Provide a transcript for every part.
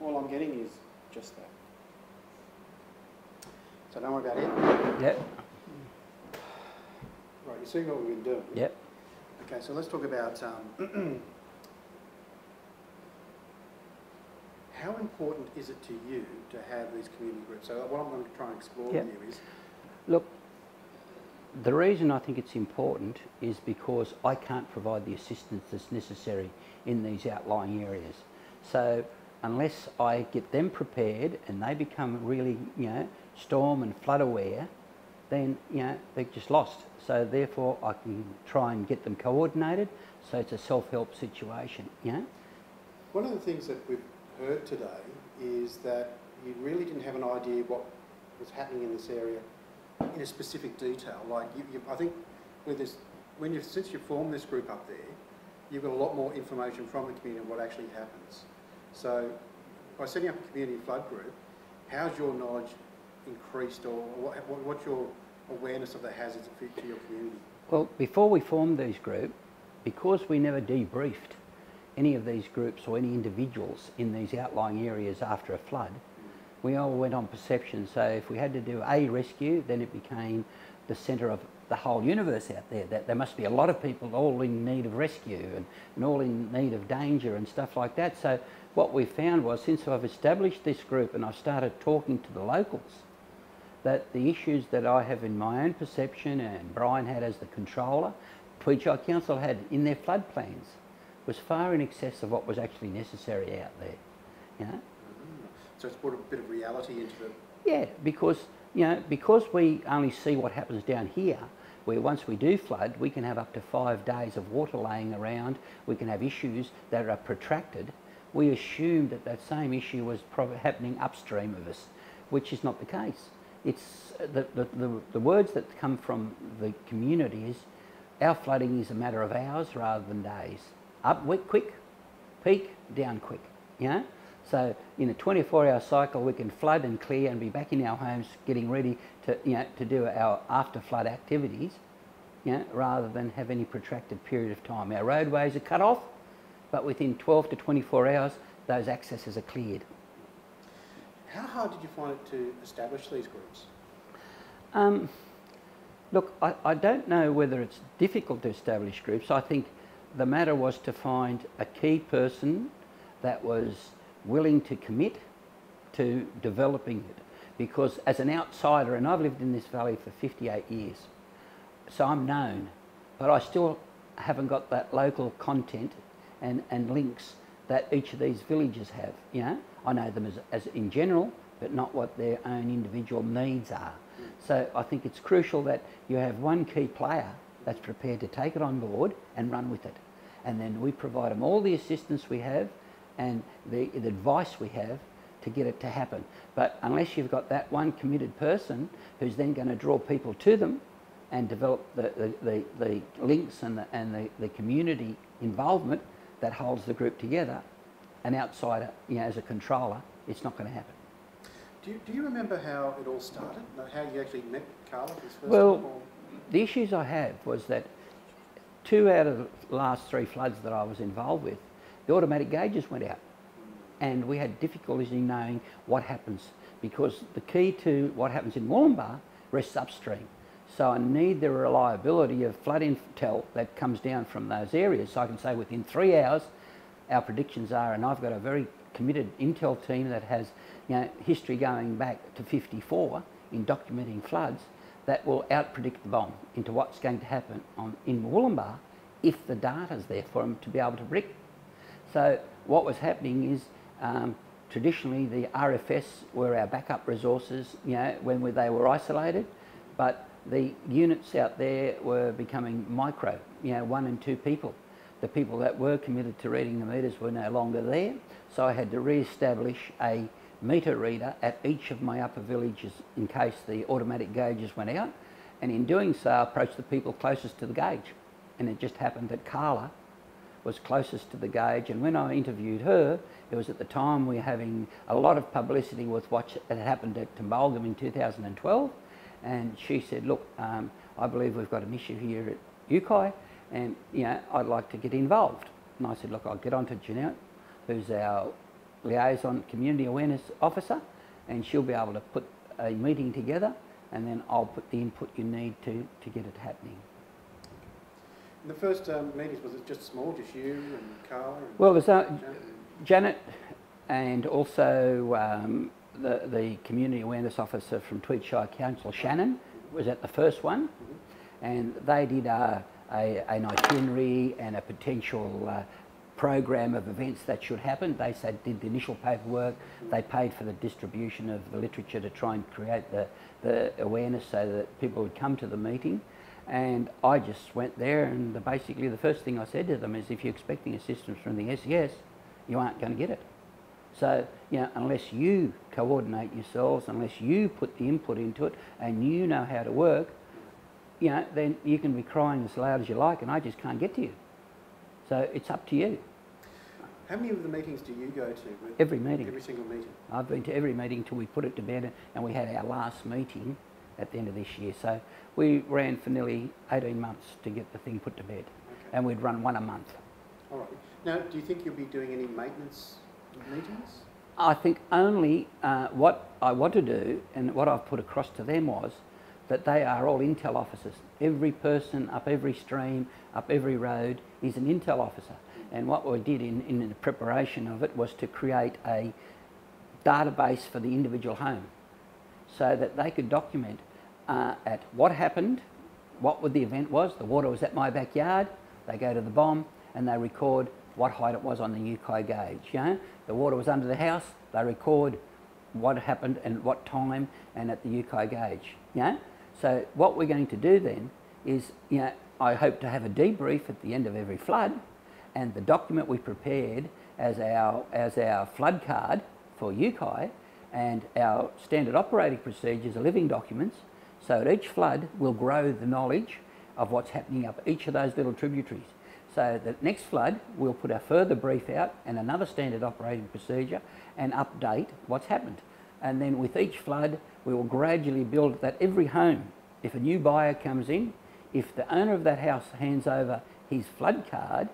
all I'm getting is just that. So don't worry about it. Yep. Right, you're seeing what we've been doing. Yep. Okay, so let's talk about how important is it to you to have these community groups? So what I'm going to try and explore with you is... Look, the reason I think it's important is because I can't provide the assistance that's necessary in these outlying areas. So unless I get them prepared and they become really, storm and flood aware, then, they're just lost. So therefore I can try and get them coordinated, so it's a self-help situation, One of the things that we've heard today is that you really didn't have an idea what was happening in this area in a specific detail. Like, I think with this, since you formed this group up there, you've got a lot more information from the community on what actually happens. So by setting up a community flood group, how's your knowledge increased, or what's your awareness of the hazards to your community? Well, before we formed these groups, because we never debriefed any of these groups or any individuals in these outlying areas after a flood, we all went on perception. So if we had to do a rescue, then it became the centre of the whole universe out there, that there must be a lot of people all in need of rescue and all in need of danger and stuff like that. So what we found was, since I've established this group and I've started talking to the locals, that the issues that I have in my own perception and Brian had as the controller, Tweed Council had in their flood plans, was far in excess of what was actually necessary out there. So it's brought a bit of reality into the... Yeah, because because we only see what happens down here, where once we do flood, we can have up to 5 days of water laying around, we can have issues that are protracted. We assumed that that same issue was probably happening upstream of us, which is not the case. It's the words that come from the community is, our flooding is a matter of hours rather than days. Up quick, peak, down quick, So in a 24-hour cycle, we can flood and clear and be back in our homes getting ready to, to do our after-flood activities, rather than have any protracted period of time. Our roadways are cut off, but within 12 to 24 hours, those accesses are cleared. How hard did you find it to establish these groups? Look, I don't know whether it's difficult to establish groups. I think the matter was to find a key person that was willing to commit to developing it, because as an outsider, and I've lived in this valley for 58 years, so I'm known, but I still haven't got that local content and links that each of these villages have. I know them as in general, but not what their own individual needs are. So I think it's crucial that you have one key player that's prepared to take it on board and run with it, and then we provide them all the assistance we have and the advice we have to get it to happen. But unless you've got that one committed person who's then going to draw people to them and develop the links and the community involvement that holds the group together, an outsider, as a controller, it's not going to happen. Do you remember how it all started? How you actually met Carla this first time? Well, the issues I have was that 2 out of the last 3 floods that I was involved with, the automatic gauges went out, and we had difficulties in knowing what happens, because the key to what happens in Wollumbar rests upstream. So I need the reliability of flood intel that comes down from those areas. So I can say within 3 hours, our predictions are, and I've got a very committed intel team that has history going back to 54 in documenting floods, that will out-predict the bomb into what's going to happen in Wollumbar if the data's there for them to be able to predict. So what was happening is, traditionally the RFS were our backup resources, when they were isolated, but the units out there were becoming micro, 1 and 2 people. The people that were committed to reading the meters were no longer there, so I had to re-establish a meter reader at each of my upper villages in case the automatic gauges went out, and in doing so I approached the people closest to the gauge, and it just happened that Carla was closest to the gauge, and when I interviewed her, it was at the time we were having a lot of publicity with what had happened at Tumbalgum in 2012, and she said, look, I believe we've got an issue here at Ukai, and I'd like to get involved. And I said, look, I'll get on to Jeanette, who's our liaison community awareness officer, and she'll be able to put a meeting together, and then I'll put the input you need to get it happening. In the first meetings, was it just small, just you and Carla? And well, there's Janet and also the community awareness officer from Tweed Shire Council, Shannon, was at the first one, and they did an itinerary and a potential program of events that should happen. They did the initial paperwork, they paid for the distribution of the literature to try and create the awareness so that people would come to the meeting. And I just went there, and basically the first thing I said to them is, if you're expecting assistance from the SES, you aren't going to get it. So, you know, unless you coordinate yourselves, unless you put the input into it and you know how to work, you know, then you can be crying as loud as you like and I just can't get to you. So it's up to you. How many of the meetings do you go to? Every meeting. Every single meeting? I've been to every meeting till we put it to bed, and we had our last meeting at the end of this year. So we ran for nearly 18 months to get the thing put to bed. Okay. And we'd run one a month. All right. Now, do you think you'll be doing any maintenance meetings? I think only what I want to do, and what I've put across to them, was that they are all intel officers. Every person up every stream, up every road is an intel officer. And what we did in the preparation of it was to create a database for the individual home so that they could document at what happened, what the event was. The water was at my backyard. They go to the bomb and they record what height it was on the UKI gauge. You know? The water was under the house. They record what happened and what time and at the UKI gauge. You know? So what we're going to do then is, you know, I hope to have a debrief at the end of every flood, and the document we prepared as our flood card for UKI and our standard operating procedures are living documents. So at each flood we'll grow the knowledge of what's happening up each of those little tributaries. So the next flood we'll put a further brief out and another standard operating procedure and update what's happened. And then with each flood we will gradually build that every home, if a new buyer comes in, if the owner of that house hands over his flood card,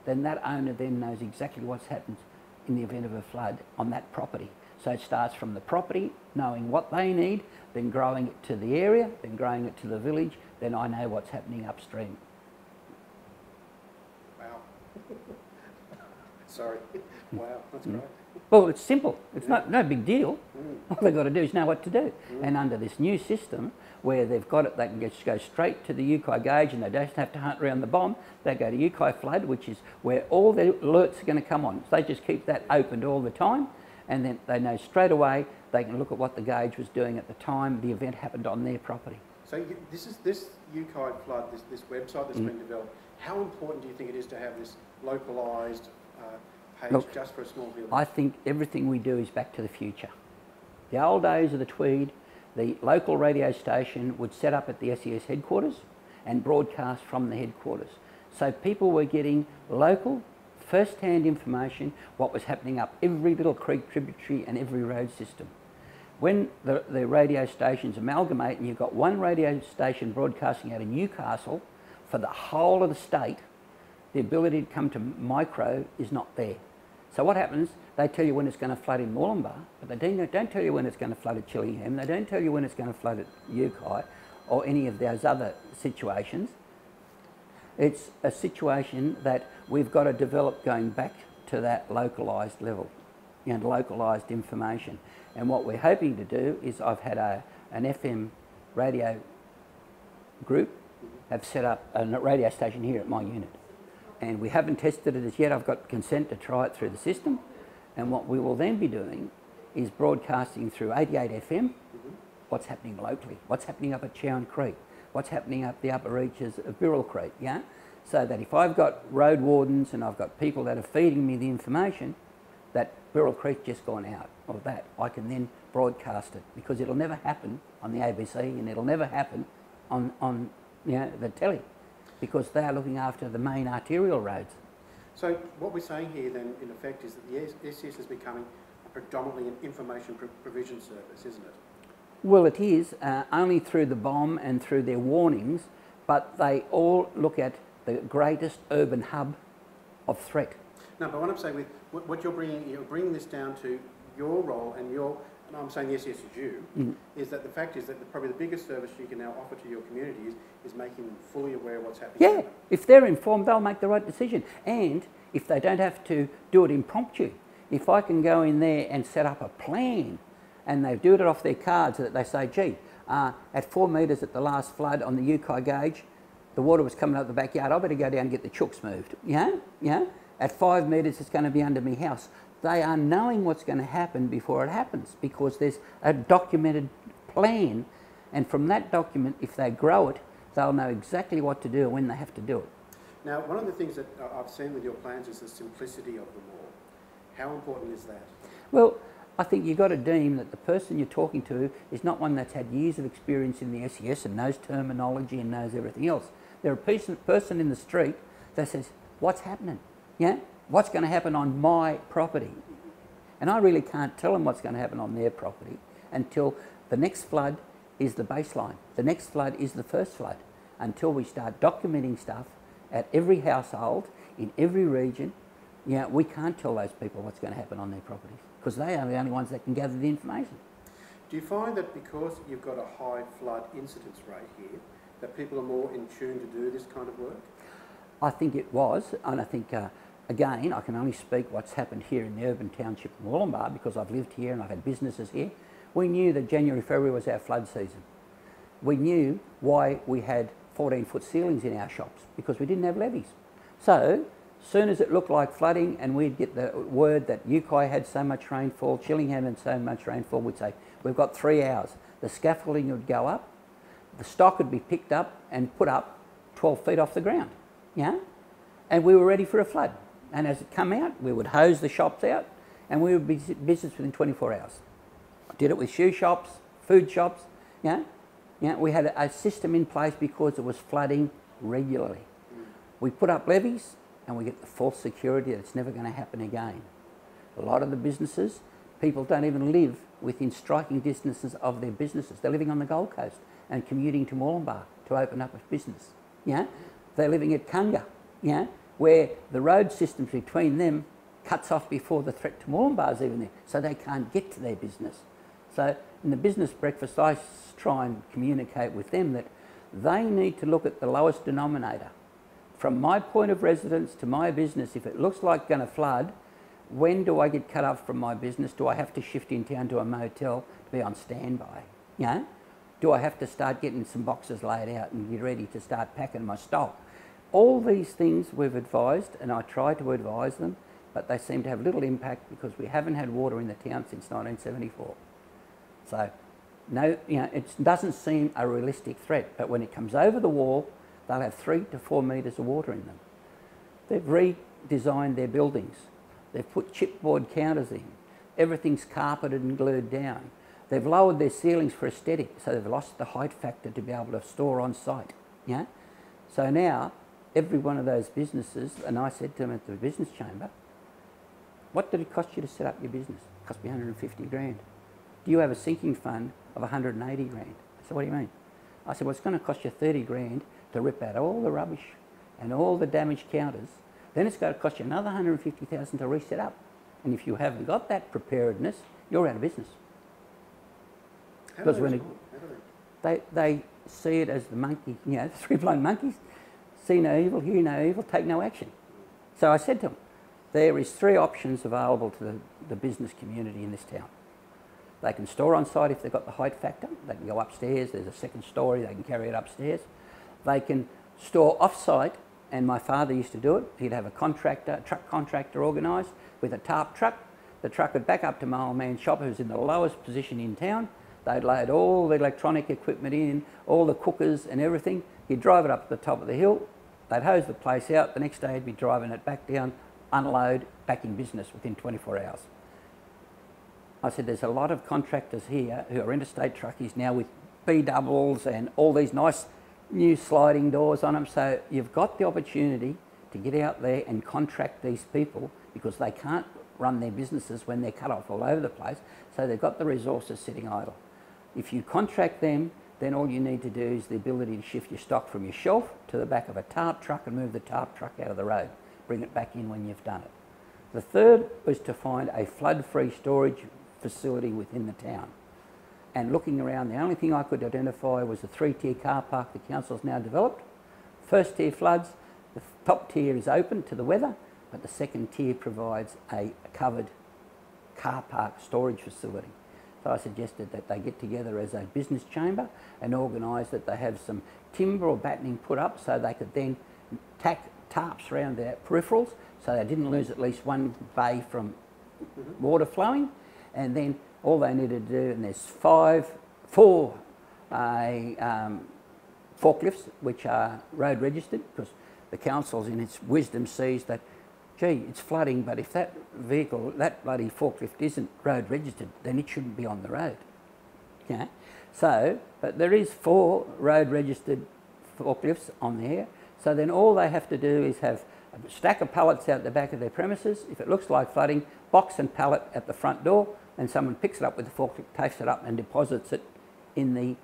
then that owner then knows exactly what's happened in the event of a flood on that property. So it starts from the property, knowing what they need, then growing it to the area, then growing it to the village, then I know what's happening upstream. Wow. Sorry. Wow, that's great. Well, it's simple. It's no big deal. All they've got to do is know what to do. And under this new system, where they've got it, they can just go straight to the UKI gauge and they don't have to hunt around the bomb. They go to UKI flood, which is where all the alerts are going to come on. So they just keep that opened all the time, and then they know straight away. They can look at what the gauge was doing at the time the event happened on their property. So this UKI flood, this website that's been developed, how important do you think it is to have this localised page just for a small village? I think everything we do is back to the future. The old days of the Tweed, the local radio station would set up at the SES headquarters and broadcast from the headquarters. So people were getting local, first-hand information, what was happening up every little creek tributary and every road system. When the radio stations amalgamate and you've got one radio station broadcasting out of Newcastle for the whole of the state, the ability to come to micro is not there. So what happens, they tell you when it's going to flood in Moolumbar, but they don't tell you when it's going to flood at Chillingham, they don't tell you when it's going to flood at UKI or any of those other situations. It's a situation that we've got to develop going back to that localised level and localised information. And what we're hoping to do is, I've had an FM radio group have set up a radio station here at my unit. And we haven't tested it as yet. I've got consent to try it through the system. And what we will then be doing is broadcasting through 88 FM what's happening locally, what's happening up at Chowan Creek, what's happening up the upper reaches of Birrell Creek, yeah? So that if I've got road wardens and I've got people that are feeding me the information that Birrell Creek just gone out of that, I can then broadcast it, because it'll never happen on the ABC and it'll never happen on you know, the telly, because they are looking after the main arterial roads. So what we're saying here then, in effect, is that the SES is becoming predominantly an information provision service, isn't it? Well, it is, only through the bomb and through their warnings, but they all look at the greatest urban hub of threat. No, but what I'm saying with what you're bringing this down to your role and your, and I'm saying yes, yes, is you, is that the fact is that probably the biggest service you can now offer to your community is making them fully aware of what's happening. Yeah, if they're informed, they'll make the right decision. And if they don't have to do it impromptu, if I can go in there and set up a plan and they do it off their cards, that they say, gee, at 4 metres at the last flood on the Yukai gauge, the water was coming up the backyard, I better go down and get the chooks moved. Yeah. At 5 metres it's going to be under my house. They are knowing what's going to happen before it happens because there's a documented plan, and from that document, if they grow it, they'll know exactly what to do when they have to do it. Now, one of the things that I've seen with your plans is the simplicity of them all. How important is that? Well, I think you've got to deem that the person you're talking to is not one that's had years of experience in the SES and knows terminology and knows everything else. They're a person in the street that says, what's happening? Yeah? What's going to happen on my property? And I really can't tell them what's going to happen on their property until the next flood is the baseline. The next flood is the first flood. Until we start documenting stuff at every household, in every region, we can't tell those people what's going to happen on their properties because they are the only ones that can gather the information. Do you find that because you've got a high flood incidence rate here, that people are more in tune to do this kind of work? I think it was, and I think, again, I can only speak what's happened here in the urban township of Wollongbar because I've lived here and I've had businesses here. We knew that January, February was our flood season. We knew why we had 14-foot ceilings in our shops because we didn't have levees. So, soon as it looked like flooding and we'd get the word that Yukai had so much rainfall, Chillingham had so much rainfall, we'd say, we've got 3 hours. The scaffolding would go up, the stock would be picked up and put up 12 feet off the ground, and we were ready for a flood. And as it come out, we would hose the shops out and we would be business within 24 hours. Did it with shoe shops, food shops, we had a system in place because it was flooding regularly. We put up levees and we get the false security that it's never going to happen again. A lot of the businesses, people don't even live within striking distances of their businesses. They're living on the Gold Coast and commuting to Moolumbar to open up a business. They're living at Kunga, where the road systems between them cuts off before the threat to Moolumbar is even there, so they can't get to their business. So in the business breakfast, I try and communicate with them that they need to look at the lowest denominator. From my point of residence to my business, if it looks like going to flood, when do I get cut off from my business? Do I have to shift in town to a motel to be on standby? Do I have to start getting some boxes laid out and get ready to start packing my stock? All these things we've advised, and I try to advise them, but they seem to have little impact because we haven't had water in the town since 1974. So, no, it doesn't seem a realistic threat, but when it comes over the wall, they'll have 3 to 4 metres of water in them. They've redesigned their buildings. They've put chipboard counters in. Everything's carpeted and glued down. They've lowered their ceilings for aesthetic, so they've lost the height factor to be able to store on site. So now, every one of those businesses, and I said to them at the business chamber, what did it cost you to set up your business? It cost me 150 grand. Do you have a sinking fund of 180 grand? I said, what do you mean? I said, well, it's going to cost you 30 grand to rip out all the rubbish and all the damaged counters. Then it's going to cost you another 150,000 to reset up. And if you haven't got that preparedness, you're out of business. Because when they see it as the monkey, the 3 blind monkeys, see no evil, hear no evil, take no action. So I said to them, there is 3 options available to the business community in this town. They can store on site if they've got the height factor. They can go upstairs, there's a 2nd story, they can carry it upstairs. They can store off-site, and my father used to do it. He'd have a truck contractor organised with a tarp truck. The truck would back up to my old man's shop, who's in the lowest position in town. They'd load all the electronic equipment in, all the cookers and everything. He'd drive it up to the top of the hill. They'd hose the place out. The next day he'd be driving it back down, unload, back in business within 24 hours. I said, there's a lot of contractors here who are interstate truckies now with B-doubles and all these nice new sliding doors on them. So you've got the opportunity to get out there and contract these people because they can't run their businesses when they're cut off all over the place. So they've got the resources sitting idle. If you contract them, then all you need to do is the ability to shift your stock from your shelf to the back of a tarp truck and move the tarp truck out of the road. Bring it back in when you've done it. The third was to find a flood-free storage facility within the town. And looking around, the only thing I could identify was a 3-tier car park the council's now developed. First tier floods, the top tier is open to the weather, but the second tier provides a covered car park storage facility. So I suggested that they get together as a business chamber and organise that they have some timber or battening put up so they could then tack tarps around their peripherals so they didn't lose at least one bay from water flowing. And then all they needed to do, and there's four forklifts which are road registered, because the council's in its wisdom sees that, gee, it's flooding, but if that vehicle, that bloody forklift isn't road registered, then it shouldn't be on the road. Yeah. So, but there is 4 road registered forklifts on there. So then all they have to do is have a stack of pallets out the back of their premises. If it looks like flooding, box and pallet at the front door, and someone picks it up with the forklift, takes it up and deposits it in the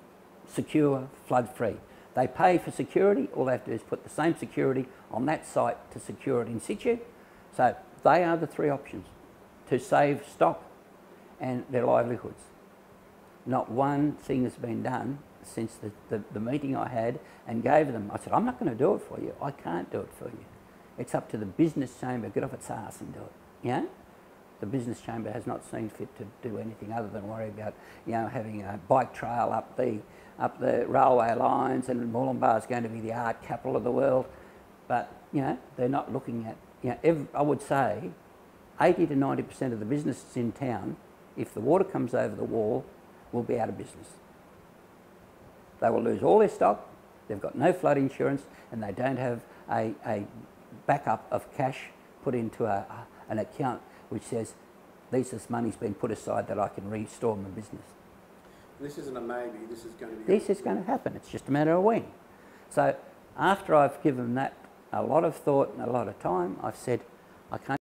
secure, flood-free. They pay for security. All they have to do is put the same security on that site to secure it in situ. So they are the 3 options to save stock and their livelihoods. Not one thing has been done since the meeting I had and gave them. I said, I'm not going to do it for you. I can't do it for you. It's up to the business chamber. Get off its arse and do it. Yeah? The business chamber has not seen fit to do anything other than worry about, you know, having a bike trail up the railway lines, and Moolumbar is going to be the art capital of the world. But, you know, they're not looking at, you know, I would say 80 to 90% of the businesses in town, if the water comes over the wall, will be out of business. They will lose all their stock, they've got no flood insurance, and they don't have a backup of cash put into an account which says, this money's been put aside that I can restore my business. This isn't a maybe, this is going to be... This is going to happen, it's just a matter of when. So after I've given that a lot of thought and a lot of time, I've said, I can't